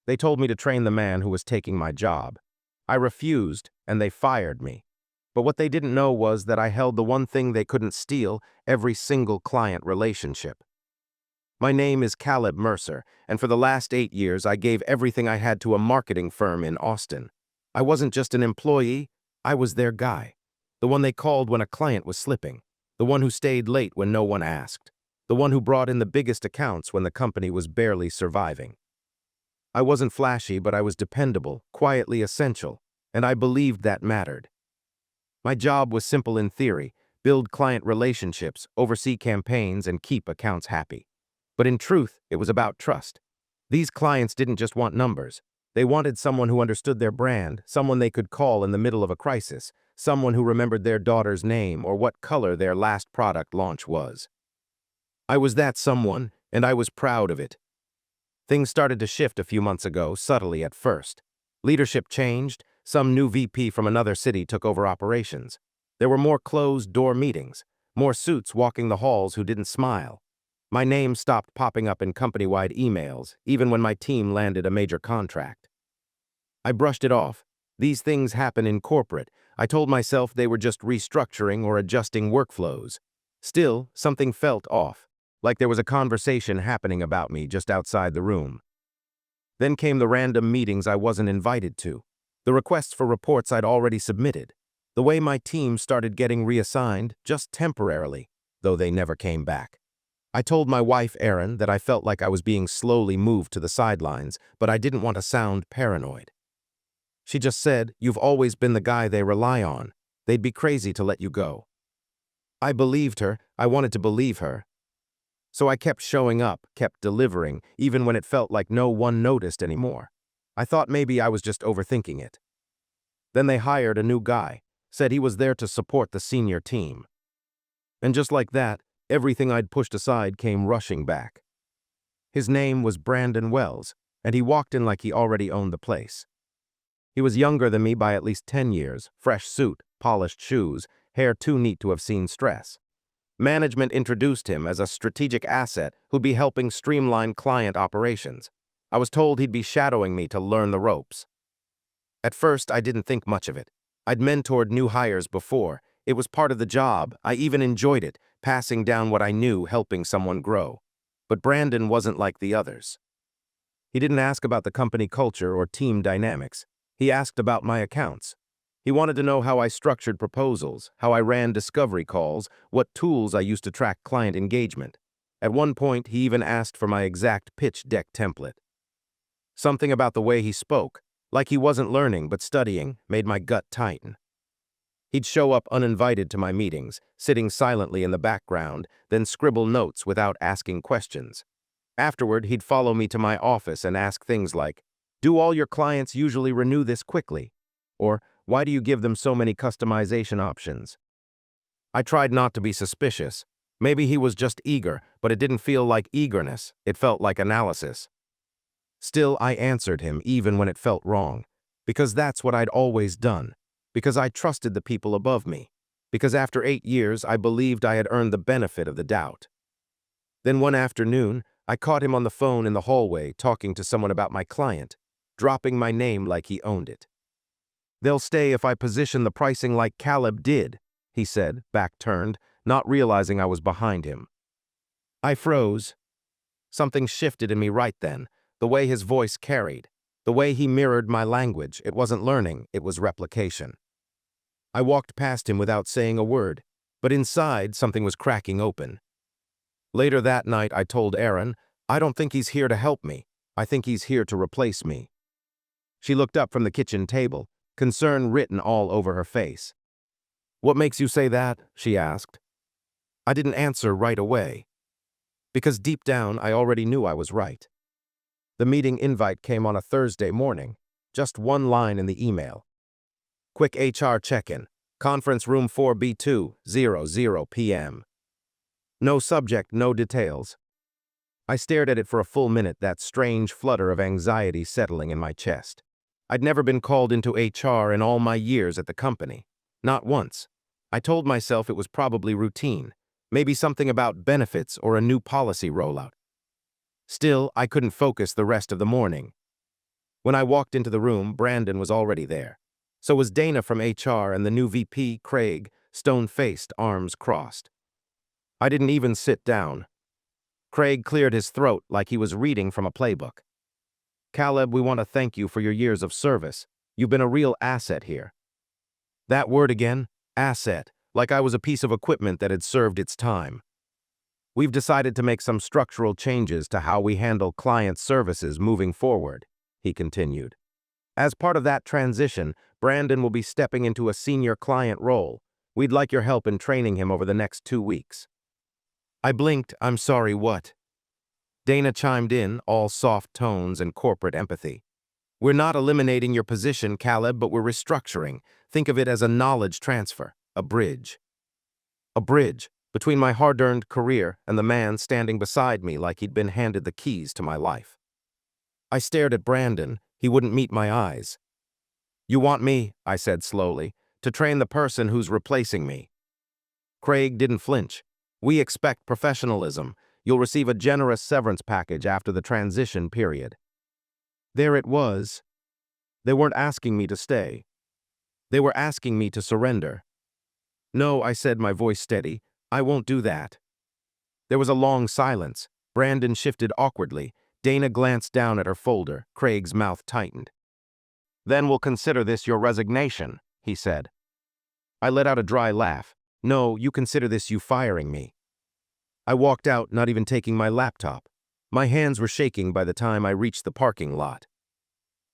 They told me to train the man who was taking my job. I refused, and they fired me. But what they didn't know was that I held the one thing they couldn't steal: every single client relationship. My name is Caleb Mercer, and for the last 8 years I gave everything I had to a marketing firm in Austin. I wasn't just an employee, I was their guy. The one they called when a client was slipping. The one who stayed late when no one asked. The one who brought in the biggest accounts when the company was barely surviving. I wasn't flashy, but I was dependable, quietly essential, and I believed that mattered. My job was simple in theory: build client relationships, oversee campaigns, and keep accounts happy. But in truth, it was about trust. These clients didn't just want numbers. They wanted someone who understood their brand, someone they could call in the middle of a crisis, someone who remembered their daughter's name or what color their last product launch was. I was that someone, and I was proud of it. Things started to shift a few months ago, subtly at first. Leadership changed. Some new VP from another city took over operations. There were more closed-door meetings, more suits walking the halls who didn't smile. My name stopped popping up in company-wide emails, even when my team landed a major contract. I brushed it off. These things happen in corporate. I told myself they were just restructuring or adjusting workflows. Still, something felt off, like there was a conversation happening about me just outside the room. Then came the random meetings I wasn't invited to, the requests for reports I'd already submitted, the way my team started getting reassigned, just temporarily, though they never came back. I told my wife, Erin, that I felt like I was being slowly moved to the sidelines, but I didn't want to sound paranoid. She just said, "You've always been the guy they rely on. They'd be crazy to let you go." I believed her. I wanted to believe her. So I kept showing up, kept delivering, even when it felt like no one noticed anymore. I thought maybe I was just overthinking it. Then they hired a new guy, said he was there to support the senior team. And just like that, everything I'd pushed aside came rushing back. His name was Brandon Wells, and he walked in like he already owned the place. He was younger than me by at least 10 years, fresh suit, polished shoes, hair too neat to have seen stress. Management introduced him as a strategic asset who'd be helping streamline client operations. I was told he'd be shadowing me to learn the ropes. At first, I didn't think much of it. I'd mentored new hires before. It was part of the job. I even enjoyed it, passing down what I knew, helping someone grow. But Brandon wasn't like the others. He didn't ask about the company culture or team dynamics. He asked about my accounts. He wanted to know how I structured proposals, how I ran discovery calls, what tools I used to track client engagement. At one point, he even asked for my exact pitch deck template. Something about the way he spoke, like he wasn't learning but studying, made my gut tighten. He'd show up uninvited to my meetings, sitting silently in the background, then scribble notes without asking questions. Afterward, he'd follow me to my office and ask things like, "Do all your clients usually renew this quickly?" Or, "Why do you give them so many customization options?" I tried not to be suspicious. Maybe he was just eager, but it didn't feel like eagerness. It felt like analysis. Still, I answered him even when it felt wrong, because that's what I'd always done, because I trusted the people above me, because after 8 years I believed I had earned the benefit of the doubt. Then one afternoon, I caught him on the phone in the hallway talking to someone about my client, dropping my name like he owned it. "They'll stay if I position the pricing like Caleb did," he said, back turned, not realizing I was behind him. I froze. Something shifted in me right then, the way his voice carried, the way he mirrored my language. It wasn't learning, it was replication. I walked past him without saying a word, but inside something was cracking open. Later that night, I told Erin, "I don't think he's here to help me. I think he's here to replace me." She looked up from the kitchen table, concern written all over her face. "What makes you say that?" she asked. I didn't answer right away, because deep down I already knew I was right. The meeting invite came on a Thursday morning, just one line in the email. "Quick HR check-in, conference room 4B2, 00 p.m. No subject, no details. I stared at it for a full minute, that strange flutter of anxiety settling in my chest. I'd never been called into HR in all my years at the company. Not once. I told myself it was probably routine, maybe something about benefits or a new policy rollout. Still, I couldn't focus the rest of the morning. When I walked into the room, Brandon was already there. So was Dana from HR and the new VP, Craig, stone-faced, arms crossed. I didn't even sit down. Craig cleared his throat like he was reading from a playbook. "Caleb, we want to thank you for your years of service. You've been a real asset here." That word again, asset, like I was a piece of equipment that had served its time. "We've decided to make some structural changes to how we handle client services moving forward," he continued. "As part of that transition, Brandon will be stepping into a senior client role. We'd like your help in training him over the next 2 weeks." I blinked. "I'm sorry, what?" Dana chimed in, all soft tones and corporate empathy. "We're not eliminating your position, Caleb, but we're restructuring. Think of it as a knowledge transfer, a bridge." A bridge between my hard-earned career and the man standing beside me like he'd been handed the keys to my life. I stared at Brandon. He wouldn't meet my eyes. "You want me," I said slowly, "to train the person who's replacing me." Craig didn't flinch. "We expect professionalism. You'll receive a generous severance package after the transition period." There it was. They weren't asking me to stay. They were asking me to surrender. "No," I said, my voice steady. "I won't do that." There was a long silence. Brandon shifted awkwardly. Dana glanced down at her folder. Craig's mouth tightened. "Then we'll consider this your resignation," he said. I let out a dry laugh. "No, you consider this you firing me." I walked out, not even taking my laptop. My hands were shaking by the time I reached the parking lot.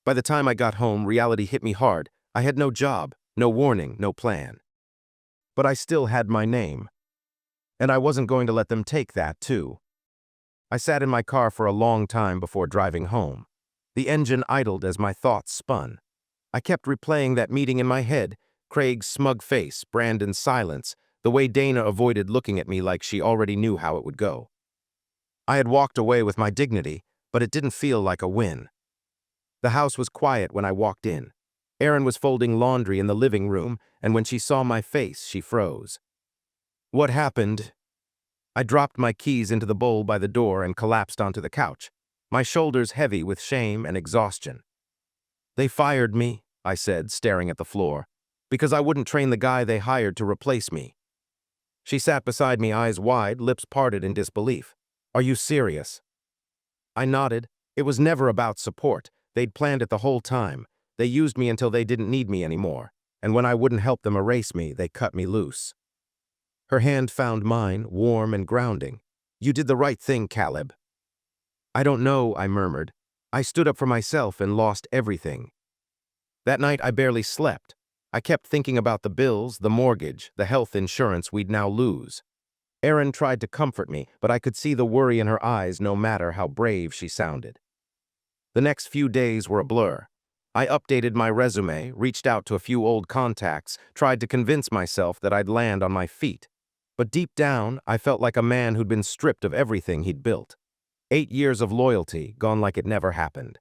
By the time I got home, reality hit me hard. I had no job, no warning, no plan. But I still had my name. And I wasn't going to let them take that, too. I sat in my car for a long time before driving home. The engine idled as my thoughts spun. I kept replaying that meeting in my head, Craig's smug face, Brandon's silence, the way Dana avoided looking at me like she already knew how it would go. I had walked away with my dignity, but it didn't feel like a win. The house was quiet when I walked in. Erin was folding laundry in the living room, and when she saw my face, she froze. "What happened?" I dropped my keys into the bowl by the door and collapsed onto the couch, my shoulders heavy with shame and exhaustion. "They fired me," I said, staring at the floor, "because I wouldn't train the guy they hired to replace me." She sat beside me, eyes wide, lips parted in disbelief. "Are you serious?" I nodded. It was never about support. They'd planned it the whole time. They used me until they didn't need me anymore, and when I wouldn't help them erase me, they cut me loose. Her hand found mine, warm and grounding. "You did the right thing, Caleb." "I don't know," I murmured. "I stood up for myself and lost everything." That night I barely slept. I kept thinking about the bills, the mortgage, the health insurance we'd now lose. Erin tried to comfort me, but I could see the worry in her eyes no matter how brave she sounded. The next few days were a blur. I updated my resume, reached out to a few old contacts, tried to convince myself that I'd land on my feet. But deep down, I felt like a man who'd been stripped of everything he'd built. 8 years of loyalty, gone like it never happened.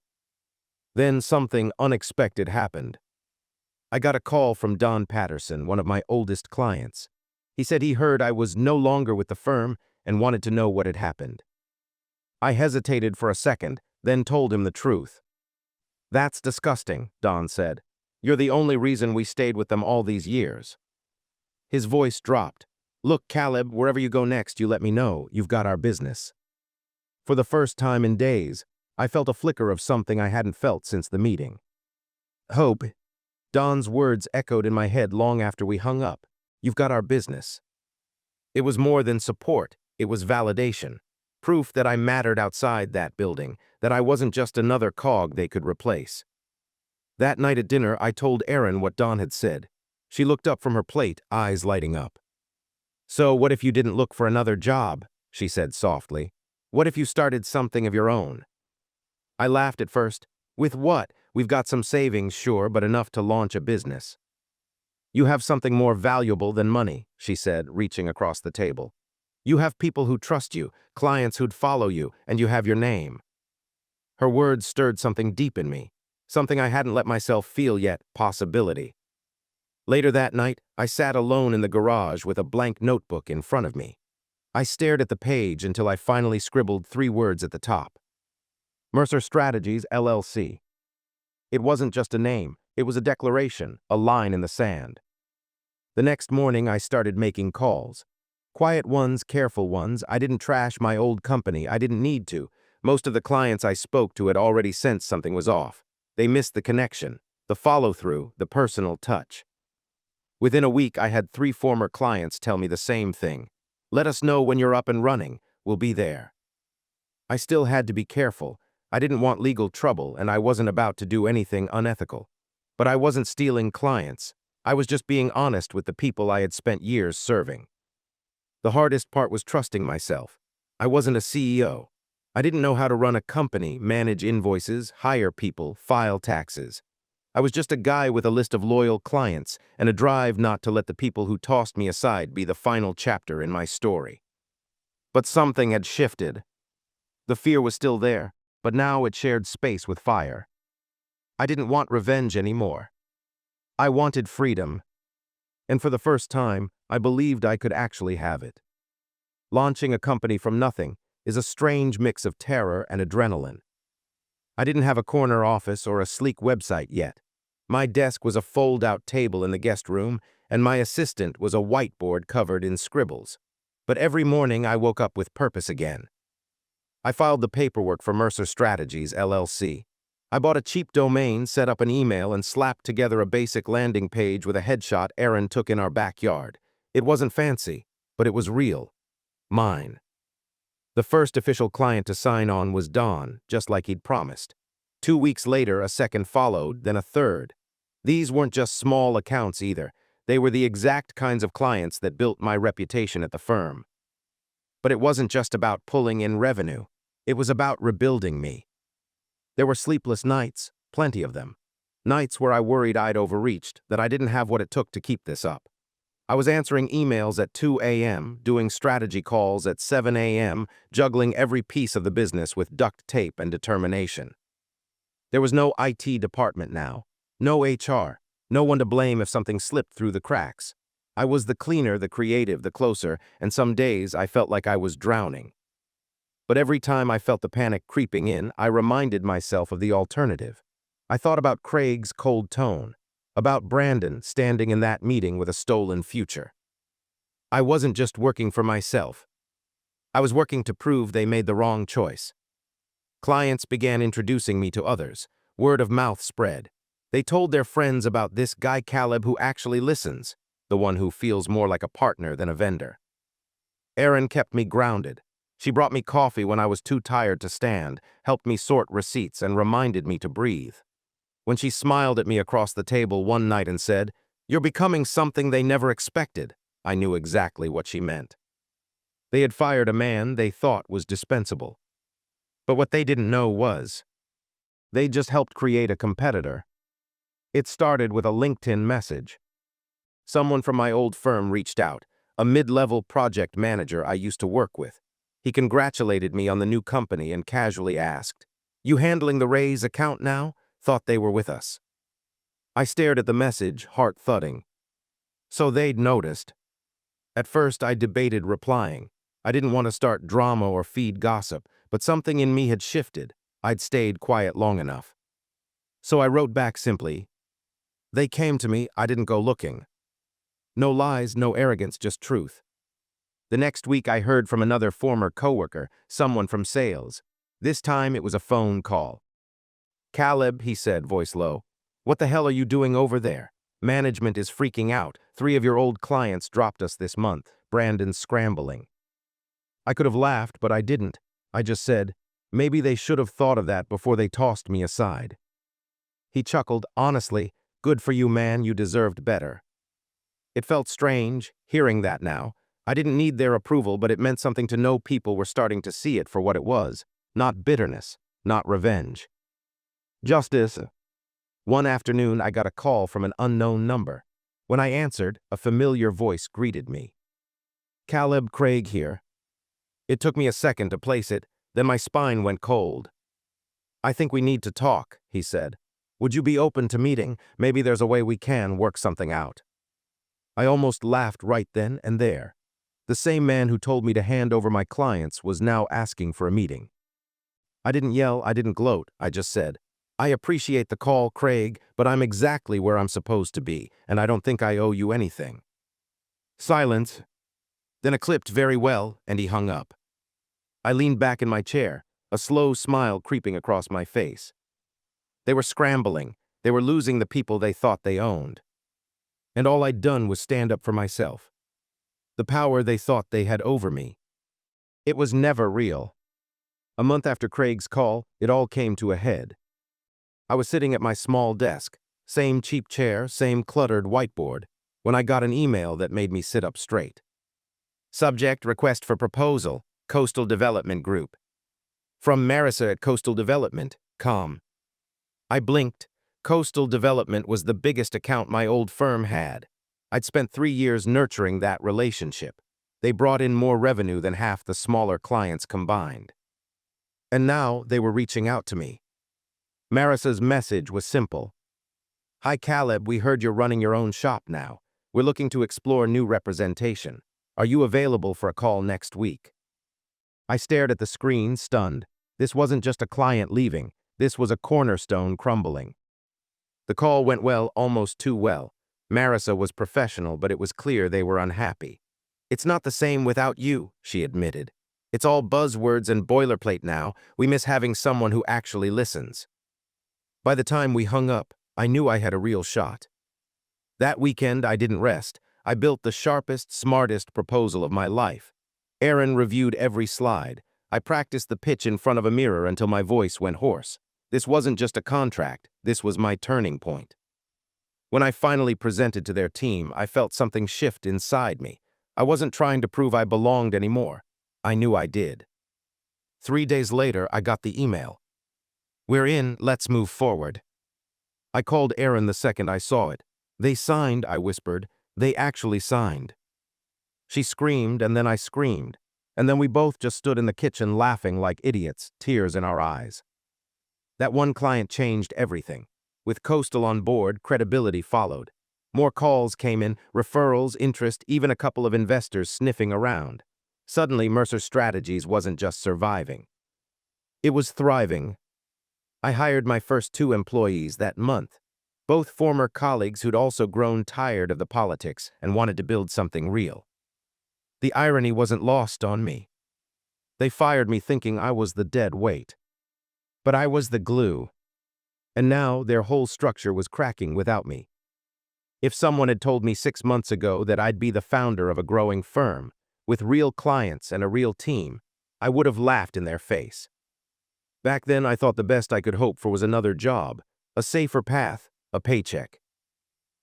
Then something unexpected happened. I got a call from Don Patterson, one of my oldest clients. He said he heard I was no longer with the firm and wanted to know what had happened. I hesitated for a second, then told him the truth. "That's disgusting," Don said. "You're the only reason we stayed with them all these years." His voice dropped. "Look, Caleb, wherever you go next, you let me know. You've got our business." For the first time in days, I felt a flicker of something I hadn't felt since the meeting. "Hope." Don's words echoed in my head long after we hung up. "You've got our business." It was more than support. It was validation. Proof that I mattered outside that building, that I wasn't just another cog they could replace. That night at dinner, I told Erin what Don had said. She looked up from her plate, eyes lighting up. "So what if you didn't look for another job?" she said softly. "What if you started something of your own?" I laughed at first. "With what? We've got some savings, sure, but enough to launch a business." "You have something more valuable than money," she said, reaching across the table. "You have people who trust you, clients who'd follow you, and you have your name." Her words stirred something deep in me, something I hadn't let myself feel yet, possibility. Later that night, I sat alone in the garage with a blank notebook in front of me. I stared at the page until I finally scribbled 3 words at the top. Mercer Strategies, LLC. It wasn't just a name, it was a declaration, a line in the sand. The next morning, I started making calls. Quiet ones, careful ones. I didn't trash my old company. I didn't need to. Most of the clients I spoke to had already sensed something was off. They missed the connection, the follow-through, the personal touch. Within a week, I had 3 former clients tell me the same thing. Let us know when you're up and running. We'll be there. I still had to be careful. I didn't want legal trouble, and I wasn't about to do anything unethical. But I wasn't stealing clients. I was just being honest with the people I had spent years serving. The hardest part was trusting myself. I wasn't a CEO. I didn't know how to run a company, manage invoices, hire people, file taxes. I was just a guy with a list of loyal clients and a drive not to let the people who tossed me aside be the final chapter in my story. But something had shifted. The fear was still there, but now it shared space with fire. I didn't want revenge anymore. I wanted freedom. And for the first time, I believed I could actually have it. Launching a company from nothing is a strange mix of terror and adrenaline. I didn't have a corner office or a sleek website yet. My desk was a fold-out table in the guest room, and my assistant was a whiteboard covered in scribbles. But every morning I woke up with purpose again. I filed the paperwork for Mercer Strategies, LLC. I bought a cheap domain, set up an email, and slapped together a basic landing page with a headshot Aaron took in our backyard. It wasn't fancy, but it was real. Mine. The first official client to sign on was Don, just like he'd promised. 2 weeks later, a second followed, then a third. These weren't just small accounts either. They were the exact kinds of clients that built my reputation at the firm. But it wasn't just about pulling in revenue. It was about rebuilding me. There were sleepless nights, plenty of them. Nights where I worried I'd overreached, that I didn't have what it took to keep this up. I was answering emails at 2 a.m., doing strategy calls at 7 a.m., juggling every piece of the business with duct tape and determination. There was no IT department now, no HR, no one to blame if something slipped through the cracks. I was the cleaner, the creative, the closer, and some days I felt like I was drowning. But every time I felt the panic creeping in, I reminded myself of the alternative. I thought about Craig's cold tone, about Brandon standing in that meeting with a stolen future. I wasn't just working for myself. I was working to prove they made the wrong choice. Clients began introducing me to others. Word of mouth spread. They told their friends about this guy Caleb who actually listens, the one who feels more like a partner than a vendor. Erin kept me grounded. She brought me coffee when I was too tired to stand, helped me sort receipts, and reminded me to breathe. When she smiled at me across the table one night and said, "You're becoming something they never expected," I knew exactly what she meant. They had fired a man they thought was dispensable. But what they didn't know was, they just helped create a competitor. It started with a LinkedIn message. Someone from my old firm reached out, a mid-level project manager I used to work with. He congratulated me on the new company and casually asked, "You handling the Rays account now? Thought they were with us." I stared at the message, heart thudding. So they'd noticed. At first, I debated replying. I didn't want to start drama or feed gossip, but something in me had shifted. I'd stayed quiet long enough. So I wrote back simply, "They came to me, I didn't go looking." No lies, no arrogance, just truth. The next week I heard from another former coworker, someone from sales. This time it was a phone call. "Caleb," he said, voice low, "what the hell are you doing over there? Management is freaking out. 3 of your old clients dropped us this month. Brandon's scrambling." I could have laughed, but I didn't. I just said, "Maybe they should have thought of that before they tossed me aside." He chuckled, "Honestly, good for you, man, you deserved better." It felt strange, hearing that now. I didn't need their approval, but it meant something to know people were starting to see it for what it was. Not bitterness, not revenge. Justice. One afternoon, I got a call from an unknown number. When I answered, a familiar voice greeted me. "Caleb, Craig here." It took me a second to place it, then my spine went cold. "I think we need to talk," he said. "Would you be open to meeting? Maybe there's a way we can work something out." I almost laughed right then and there. The same man who told me to hand over my clients was now asking for a meeting. I didn't yell, I didn't gloat, I just said, I appreciate the call, Craig, but I'm exactly where I'm supposed to be, and I don't think I owe you anything. Silence. Then it clipped very well, and he hung up. I leaned back in my chair, a slow smile creeping across my face. They were scrambling. They were losing the people they thought they owned. And all I'd done was stand up for myself. The power they thought they had over me. It was never real. A month after Craig's call, it all came to a head. I was sitting at my small desk, same cheap chair, same cluttered whiteboard, when I got an email that made me sit up straight. Subject: request for proposal, Coastal Development Group. From Marissa at Coastal Development, com. I blinked. Coastal Development was the biggest account my old firm had. I'd spent 3 years nurturing that relationship. They brought in more revenue than half the smaller clients combined. And now they were reaching out to me. Marissa's message was simple. Hi Caleb, we heard you're running your own shop now. We're looking to explore new representation. Are you available for a call next week? I stared at the screen, stunned. This wasn't just a client leaving. This was a cornerstone crumbling. The call went well, almost too well. Marissa was professional, but it was clear they were unhappy. It's not the same without you, she admitted. It's all buzzwords and boilerplate now. We miss having someone who actually listens. By the time we hung up, I knew I had a real shot. That weekend, I didn't rest. I built the sharpest, smartest proposal of my life. Aaron reviewed every slide. I practiced the pitch in front of a mirror until my voice went hoarse. This wasn't just a contract. This was my turning point. When I finally presented to their team, I felt something shift inside me. I wasn't trying to prove I belonged anymore. I knew I did. 3 days later, I got the email. We're in, let's move forward. I called Aaron the second I saw it. They signed, I whispered. They actually signed. She screamed, and then I screamed. And then we both just stood in the kitchen laughing like idiots, tears in our eyes. That one client changed everything. With Coastal on board, credibility followed. More calls came in, referrals, interest, even a couple of investors sniffing around. Suddenly, Mercer Strategies wasn't just surviving. It was thriving. I hired my first 2 employees that month, both former colleagues who'd also grown tired of the politics and wanted to build something real. The irony wasn't lost on me. They fired me thinking I was the dead weight. But I was the glue. And now their whole structure was cracking without me. If someone had told me 6 months ago that I'd be the founder of a growing firm, with real clients and a real team, I would have laughed in their face. Back then, I thought the best I could hope for was another job, a safer path, a paycheck.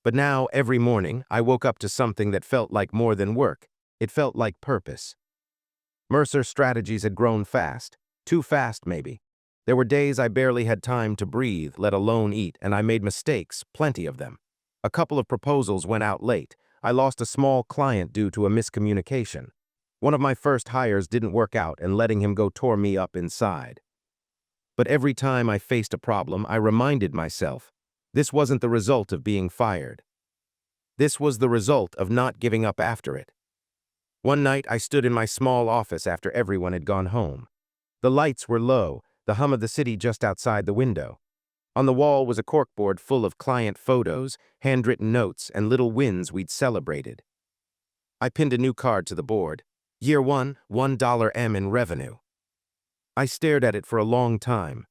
But now, every morning, I woke up to something that felt like more than work. It felt like purpose. Mercer Strategies had grown fast, too fast maybe. There were days I barely had time to breathe, let alone eat, and I made mistakes, plenty of them. A couple of proposals went out late. I lost a small client due to a miscommunication. One of my first hires didn't work out, and letting him go tore me up inside. But every time I faced a problem, I reminded myself, this wasn't the result of being fired. This was the result of not giving up after it. One night, I stood in my small office after everyone had gone home. The lights were low, the hum of the city just outside the window. On the wall was a corkboard full of client photos, handwritten notes, and little wins we'd celebrated. I pinned a new card to the board. Year 1, $1 in revenue. I stared at it for a long time.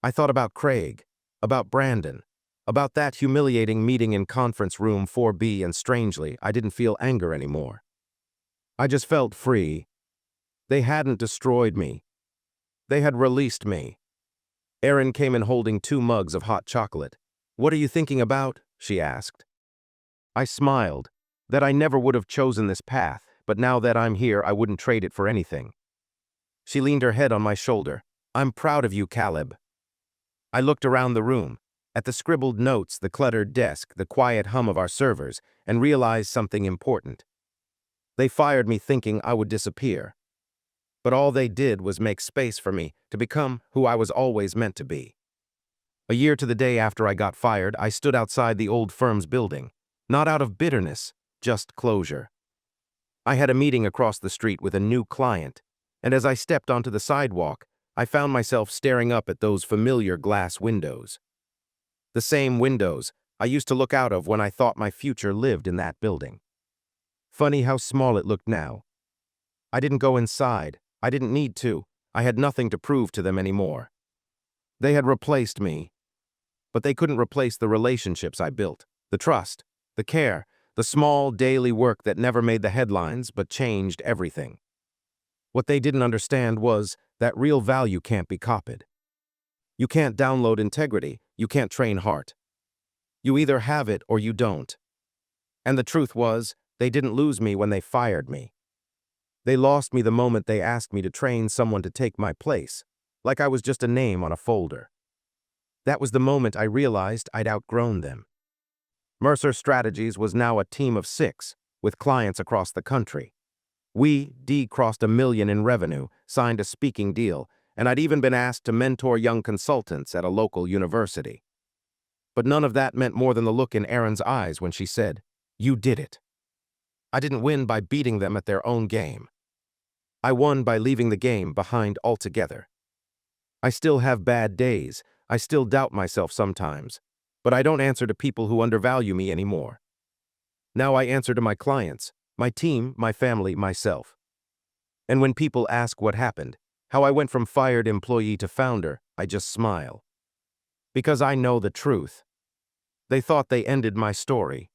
I thought about Craig, about Brandon, about that humiliating meeting in conference room 4B, and strangely, I didn't feel anger anymore. I just felt free. They hadn't destroyed me. They had released me. Erin came in holding 2 mugs of hot chocolate. What are you thinking about? She asked. I smiled. That I never would have chosen this path, but now that I'm here, I wouldn't trade it for anything. She leaned her head on my shoulder. I'm proud of you, Caleb. I looked around the room, at the scribbled notes, the cluttered desk, the quiet hum of our servers, and realized something important. They fired me thinking I would disappear. But all they did was make space for me to become who I was always meant to be. A year to the day after I got fired, I stood outside the old firm's building, not out of bitterness, just closure. I had a meeting across the street with a new client, and as I stepped onto the sidewalk, I found myself staring up at those familiar glass windows. The same windows I used to look out of when I thought my future lived in that building. Funny how small it looked now. I didn't go inside. I didn't need to. I had nothing to prove to them anymore. They had replaced me, but they couldn't replace the relationships I built, the trust, the care, the small daily work that never made the headlines but changed everything. What they didn't understand was that real value can't be copied. You can't download integrity. You can't train heart. You either have it or you don't. And the truth was, they didn't lose me when they fired me. They lost me the moment they asked me to train someone to take my place, like I was just a name on a folder. That was the moment I realized I'd outgrown them. Mercer Strategies was now a team of 6, with clients across the country. We crossed $1 million in revenue, signed a speaking deal, and I'd even been asked to mentor young consultants at a local university. But none of that meant more than the look in Erin's eyes when she said, "You did it." I didn't win by beating them at their own game. I won by leaving the game behind altogether. I still have bad days. I still doubt myself sometimes. But I don't answer to people who undervalue me anymore. Now I answer to my clients, my team, my family, myself. And when people ask what happened, how I went from fired employee to founder, I just smile. Because I know the truth. They thought they ended my story.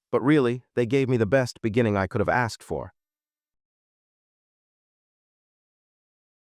But really, they gave me the best beginning I could have asked for.